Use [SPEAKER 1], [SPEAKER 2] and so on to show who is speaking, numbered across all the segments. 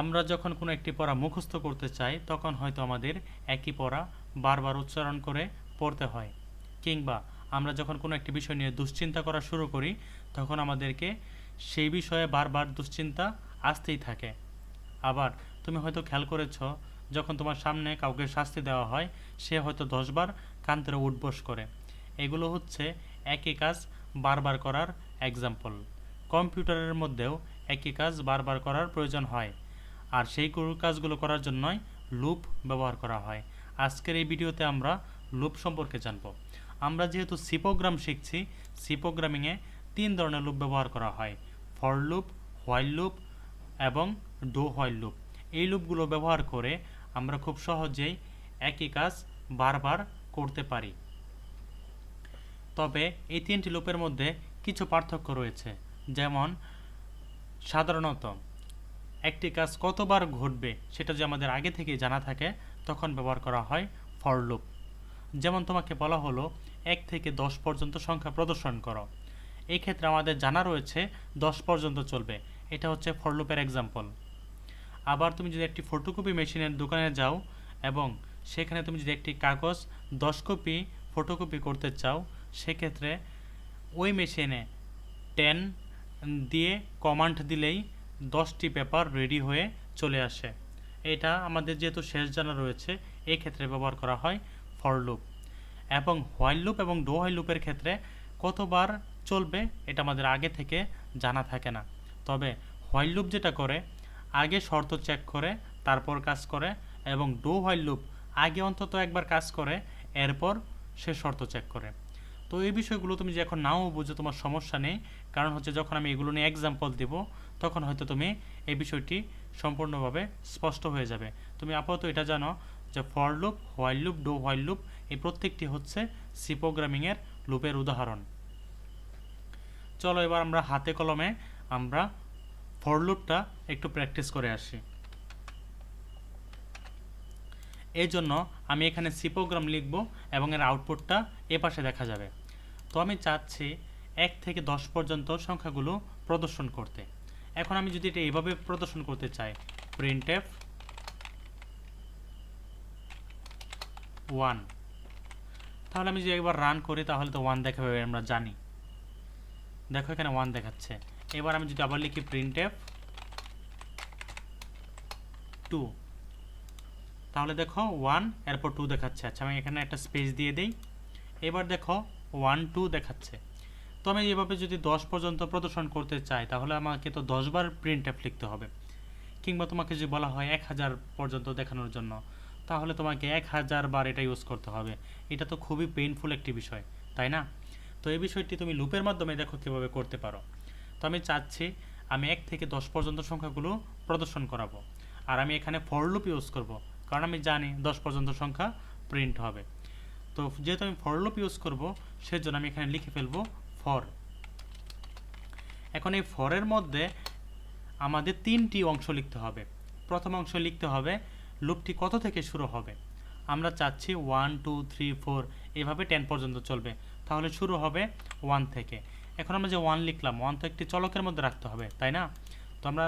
[SPEAKER 1] আমরা যখন কোনো একটি পড়া মুখস্থ করতে চাই তখন হয়তো আমাদের একই পড়া বারবার উচ্চারণ করে পড়তে হয়, কিংবা আমরা যখন কোনো একটি বিষয় নিয়ে দুশ্চিন্তা করা শুরু করি তখন আমাদেরকে সেই বিষয়ে বারবার দুশ্চিন্তা আসতেই থাকে। আবার তুমি হয়তো খেয়াল করেছ, যখন তোমার সামনে কাউকে শাস্তি দেওয়া হয় সে হয়তো 10 বার কান ধরে উঠবোস করে। এগুলো হচ্ছে একই কাজ বারবার করার এক্সাম্পল। কম্পিউটারের মধ্যেও একই কাজ বারবার করার প্রয়োজন হয়, আর সেই কাজগুলো করার জন্যই লুপ ব্যবহার করা হয়। আজকের এই ভিডিওতে আমরা লুপ সম্পর্কে জানব। আমরা যেহেতু সি প্রোগ্রাম শিখছি, সি প্রোগ্রামিংয়ে 3 ধরনের লুপ ব্যবহার করা হয়: ফর লুপ, হোয়াইল লুপ এবং ডু হোয়াইল লুপ। এই লুপগুলো ব্যবহার করে আমরা খুব সহজেই একই কাজ বারবার করতে পারি। তবে এই 3টি লুপের মধ্যে কিছু পার্থক্য রয়েছে। যেমন, সাধারণত একটি কাজ কতবার ঘটবে সেটা যদি আমাদের আগে থেকেই জানা থাকে তখন ব্যবহার করা হয় ফর লুপ। যেমন তোমাকে বলা হলো 1 থেকে 10 পর্যন্ত সংখ্যা প্রদর্শন করো। এই ক্ষেত্রে আমাদের জানা রয়েছে 10 পর্যন্ত চলবে। এটা হচ্ছে ফর লুপের এক্সাম্পল। আবার তুমি যদি একটি ফটোকপি মেশিনের দোকানে যাও এবং সেখানে তুমি যদি একটি কাগজ 10 কপি ফটোকপি করতে চাও, সেক্ষেত্রে ওই মেশিনে 10 দিয়ে কমান্ড দিলেই 10টি পেপার রেডি হয়ে চলে আসে। এটা আমাদের যেহেতু শেষ জানা রয়েছে, এই ক্ষেত্রে ব্যবহার করা হয় ফর লুপ। এবং হোয়াইল লুপ এবং ডু হোয়াইল লুপের ক্ষেত্রে কতবার চলবে এটা আমাদের আগে থেকে জানা থাকে না। তবে হোয়াইল লুপ যেটা করে, আগে শর্ত চেক করে তারপর কাজ করে, এবং ডু হোয়াইল লুপ আগে অন্তত একবার কাজ করে এরপর সে শর্ত চেক করে। তো এই বিষয়গুলো তুমি যে এখন নাও বুঝো তোমার সমস্যা নেই, কারণ হচ্ছে যখন আমি এগুলো নিয়ে এক্সাম্পল দেব তখন হয়তো তুমি এই বিষয়টি সম্পূর্ণভাবে স্পষ্ট হয়ে যাবে। তুমি আপাতত এটা জানো যে for loop, while loop, do while loop এই প্রত্যেকটি হচ্ছে সি প্রোগ্রামিংয়ের লুপের উদাহরণ। চলো এবার আমরা হাতে কলমে আমরা ফর লুপটা একটু প্র্যাকটিস করে আসি। এই জন্য আমি এখানে সি প্রোগ্রাম লিখব এবং এর আউটপুটটা এ পাশে দেখা যাবে। তো আমি চাচ্ছি 1 থেকে 10 পর্যন্ত সংখ্যাগুলো প্রদর্শন করতে। এখন আমি যদি এটা এইভাবে প্রদর্শন করতে চাই, printf 1, তাহলে আমি যদি একবার রান করি তাহলে তো 1 দেখাবে, আমরা জানি। দেখো এখানে 1 দেখাচ্ছে। এবার আমি যদি আবার লিখি printf 2, তাহলে দেখো 1 এরপর 2 দেখাচ্ছে। আচ্ছা, আমি এখানে একটা স্পেস দিয়ে দেই। এবার দেখো 1 2 দেখাচ্ছে। তো আমি এভাবে যদি 10 পর্যন্ত প্রদর্শন করতে চাই তাহলে আমাকে তো 10 বার printf লিখতে হবে। কিংবা তোমাকে যদি বলা হয় 1000 পর্যন্ত দেখানোর জন্য, তাহলে তোমাকে 1000 বার এটা ইউজ করতে হবে। এটা তো খুবই পেইনফুল একটি বিষয়, তাই না? তো এই বিষয়টি তুমি লুপের মাধ্যমে দেখো কীভাবে করতে পারো। তো আমি চাচ্ছি আমি 1 থেকে 10 পর্যন্ত সংখ্যাগুলো প্রদর্শন করাবো, আর আমি এখানে ফর লুপ ইউজ করব, কারণ আমি জানি 10 পর্যন্ত সংখ্যা প্রিন্ট হবে। তো যেহেতু আমি ফর লুপ ইউজ করব, সেজন্য আমি এখানে লিখে ফেলবো ফর। এখন এই ফরের মধ্যে আমাদের 3টি অংশ লিখতে হবে। প্রথম অংশ লিখতে হবে লুপটি কত থেকে শুরু হবে। আমরা চাচ্ছি 1 2 3 4 এভাবে 10 পর্যন্ত চলবে, তাহলে শুরু হবে 1 থেকে। এখন আমরা যে 1 লিখলাম, 1 তো একটি চলকের মধ্যে রাখতে হবে, তাই না? তো আমরা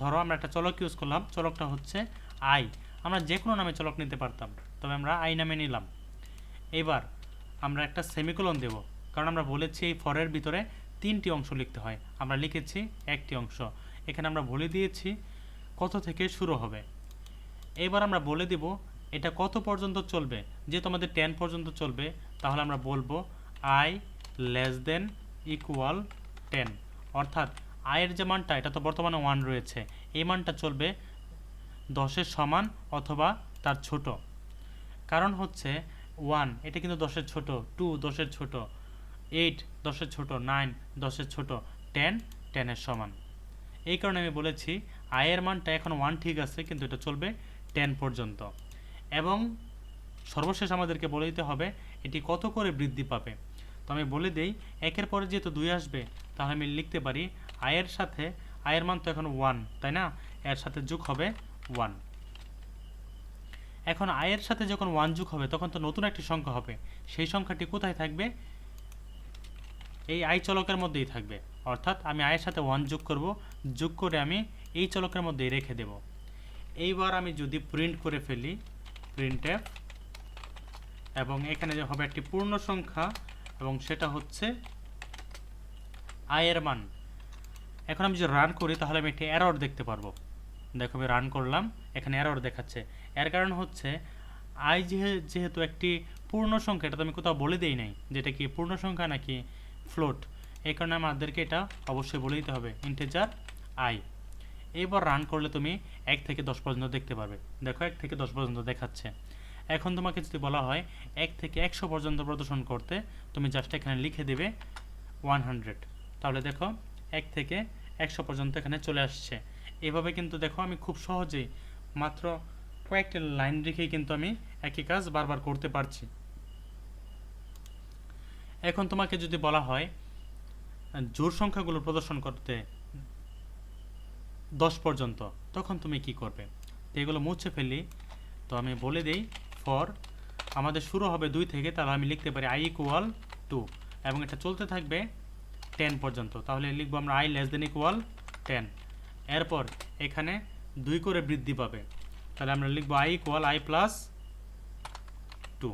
[SPEAKER 1] ধরো আমরা একটা চলক ইউজ করলাম, চলকটা হচ্ছে আই। আমরা যে কোনো নামে চলক নিতে পারতাম, তবে আমরা আই নামে নিলাম। এবার আমরা একটা সেমিকোলন দেব, কারণ আমরা বলেছি এই ফরের ভিতরে 3টি অংশ লিখতে হয়, আমরা লিখেছি একটি অংশ। এখানে আমরা বলে দিয়েছি কত থেকে শুরু হবে। এবার আমরা বলে দেব এটা কত পর্যন্ত চলবে। যেহেতু আমাদের 10 পর্যন্ত চলবে, তাহলে আমরা বলবো i লেস দেন ইকুয়াল 10, অর্থাৎ আয়ের যে মানটা, এটা তো বর্তমানে 1 রয়েছে, এই মানটা চলবে 10-এর সমান অথবা তার ছোট। কারণ হচ্ছে 1 এটা কিন্তু 10-এর ছোট, 2 10-এর ছোট, 8 10-এর ছোট, 9 10-এর ছোট, 10 10-এর সমান। এই কারণে আমি বলেছি আয়ের মানটা এখন 1 ঠিক আছে, কিন্তু এটা চলবে 10 পর্যন্ত। এবং সর্বশেষ আমাদেরকে বলে দিতে হবে এটি কত করে বৃদ্ধি পাবে। তো আমি বলে দেই, 1-এর পরে যেহেতু 2 আসবে, তাহলে আমি লিখতে পারি আয়ের সাথে, আয়ের মান তো এখন 1, তাই না? এর সাথে যোগ হবে 1। এখন আয়ের সাথে যখন 1 যোগ হবে তখন তো নতুন একটি সংখ্যা হবে। সেই সংখ্যাটি কোথায় থাকবে? এই আই চলকের মধ্যেই থাকবে। অর্থাৎ আমি আয়ের সাথে 1 যোগ করব, যোগ করে আমি এই চলকের মধ্যেই রেখে দেব। এইবার আমি যদি প্রিন্ট করে ফেলি প্রিন্টএফ, এবং এখানে যে হবে একটি পূর্ণ সংখ্যা এবং সেটা হচ্ছে i এর মান। এখন আমি যদি রান করি তাহলে আমি একটি এরর দেখতে পারবো। দেখো আমি রান করলাম, এখানে এরর দেখাচ্ছে। এর কারণ হচ্ছে i যেহেতু একটি পূর্ণ সংখ্যা, এটা তো আমি কোথাও বলে দেই নাই যেটা কি পূর্ণ সংখ্যা নাকি ফ্লোট, এই কারণে আমাদেরকে এটা অবশ্যই বলে দিতে হবে ইন্টিজার i। এবার রান করলে তুমি 1 থেকে 10 পর্যন্ত দেখতে পারবে। দেখো 1 থেকে 10 পর্যন্ত দেখাচ্ছে। এখন তোমাকে যদি বলা হয় 1 থেকে 100 পর্যন্ত প্রদর্শন করতে, তুমি জাস্ট এখানে লিখে দেবে 100। তাহলে দেখো 1 থেকে 100 পর্যন্ত এখানে চলে আসছে। এভাবে কিন্তু দেখো আমি খুব সহজেই মাত্র কয়েকটা লাইন রেখেই কিন্তু আমি একই কাজ বারবার করতে পারছি। এখন তোমাকে যদি বলা হয় জোড় সংখ্যাগুলো প্রদর্শন করতে 10 পর্যন্ত, তখন তুমি কি করবে? তো এগুলো মুছে ফেলি। তো আমি বলে দেই ফর আমাদের শুরু হবে 2 থেকে, তাহলে আমি লিখতে পারি i ইকুয়াল 2 এবং এটা চলতে থাকবে 10 পর্যন্ত। তাহলে লিখবো আমরা i লেস দেন ইকুয়াল 10। এরপর এখানে 2 করে বৃদ্ধি পাবে, তাহলে আমরা লিখবো i ইকুয়াল i প্লাস 2।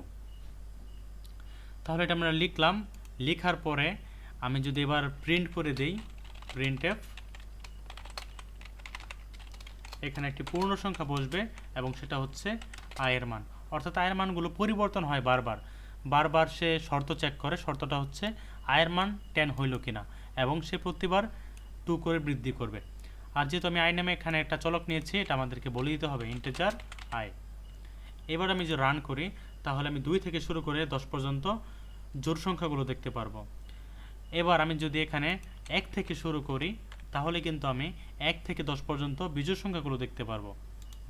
[SPEAKER 1] তাহলে এটা আমরা লিখলাম। লেখার পরে আমি যদি এবার প্রিন্ট করে দেই প্রিন্টএফ, এখানে একটি পূর্ণ সংখ্যা বসবে এবং সেটা হচ্ছে i এর মান। অর্থাৎ i এর মানগুলো পরিবর্তন হয় বারবার বারবার, সে শর্ত চেক করে। শর্তটা হচ্ছে i এর মান 10 হইল কিনা, এবং সে প্রতিবার 2 করে বৃদ্ধি করবে। আর যেহেতু আমি i নামে এখানে একটা চলক নিয়েছি, এটা আমাদেরকে বলে দিতে হবে ইন্টিজার i। এবার আমি যে রান করি তাহলে আমি 2 থেকে শুরু করে 10 পর্যন্ত জোড় সংখ্যাগুলো দেখতে পারবো। এবার আমি যদি এখানে 1 থেকে শুরু করি তাহলে কিন্তু আমি 1 থেকে 10 পর্যন্ত বিজোড় সংখ্যাগুলো দেখতে পারবো।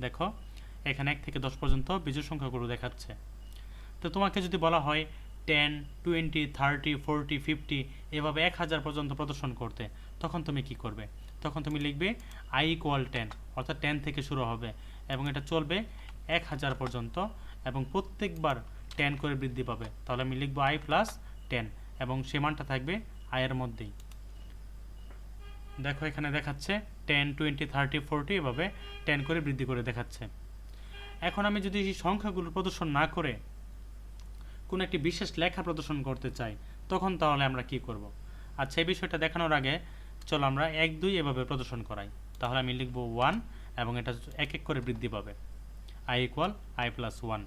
[SPEAKER 1] দেখো এখানে 1 থেকে 10 পর্যন্ত বিজোড় সংখ্যাগুলো দেখাচ্ছে। তো তোমাকে যদি বলা হয় 10, 20, 30, 40, 50 এভাবে 1000 পর্যন্ত প্রদর্শন করতে, তখন তুমি কি করবে? তখন তুমি লিখবে i ইকুয়াল 10, অর্থাৎ 10 থেকে শুরু হবে এবং এটা চলবে 1000 পর্যন্ত এবং প্রত্যেকবার 10 করে বৃদ্ধি পাবে। তাহলে আমি লিখবো i প্লাস 10 এবং সে মানটা থাকবে i এর মধ্যেই। দেখো এখানে দেখাচ্ছে 10, 20, 30, 40 এভাবে 10 করে বৃদ্ধি করে দেখাচ্ছে। এখন আমি যদি এই সংখ্যাগুলো প্রদর্শন না করে কোনো একটি বিশেষ লেখা প্রদর্শন করতে চাই, তখন তাহলে আমরা কি করব? আচ্ছা, এই বিষয়টা দেখানোর আগে চলো আমরা 1, 2 এভাবে প্রদর্শন করাই। তাহলে আমি লিখব 1 এবং এটা এক এক করে বৃদ্ধি পাবে i ইকুয়াল i প্লাস 1,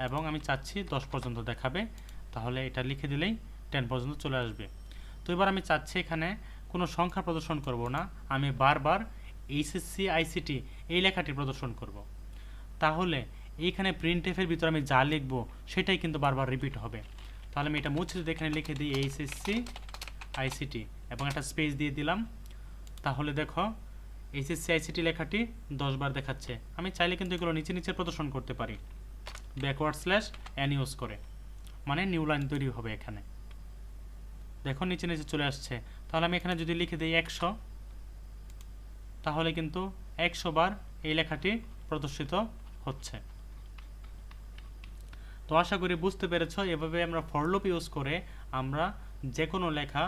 [SPEAKER 1] এবং আমি চাচ্ছি 10 পর্যন্ত দেখাবে। তাহলে এটা লিখে দিলেই 10 পর্যন্ত চলে আসবে। তো এবার আমি চাচ্ছি এখানে কোনো সংখ্যা প্রদর্শন করব না, আমি বারবার এইচএসসি আইসিটি এই লেখাটি প্রদর্শন করব। তাহলে এইখানে প্রিন্টএফের ভিতরে আমি যা লিখব সেটাই কিন্তু বারবার রিপিট হবে। তাহলে আমি এটা মুছে যদি এখানে লিখে দিই এইচএসসি আইসিটি এবং একটা স্পেস দিয়ে দিলাম, তাহলে দেখো এইচএসসি আইসিটি লেখাটি 10 বার দেখাচ্ছে। আমি চাইলে কিন্তু এগুলো নিচে নিচে প্রদর্শন করতে পারি ব্যাকওয়ার্ড স্ল্যাশ এন ইউজ করে, মানে নিউ লাইন তৈরি হবে এখানে। দেখো নিচে নিচে চলে আসছে। তাহলে আমি এখানে যদি লিখে দিই 100, তাহলে কিন্তু 100 বার এই লেখাটি প্রদর্শিত হচ্ছে। তো আশা করি বুঝতে পেরেছো, এভাবে আমরা ফর লুপ ইউজ করে আমরা যে কোনো লেখা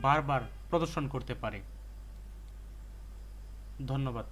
[SPEAKER 1] বারবার প্রদর্শন করতে পারি। ধন্যবাদ।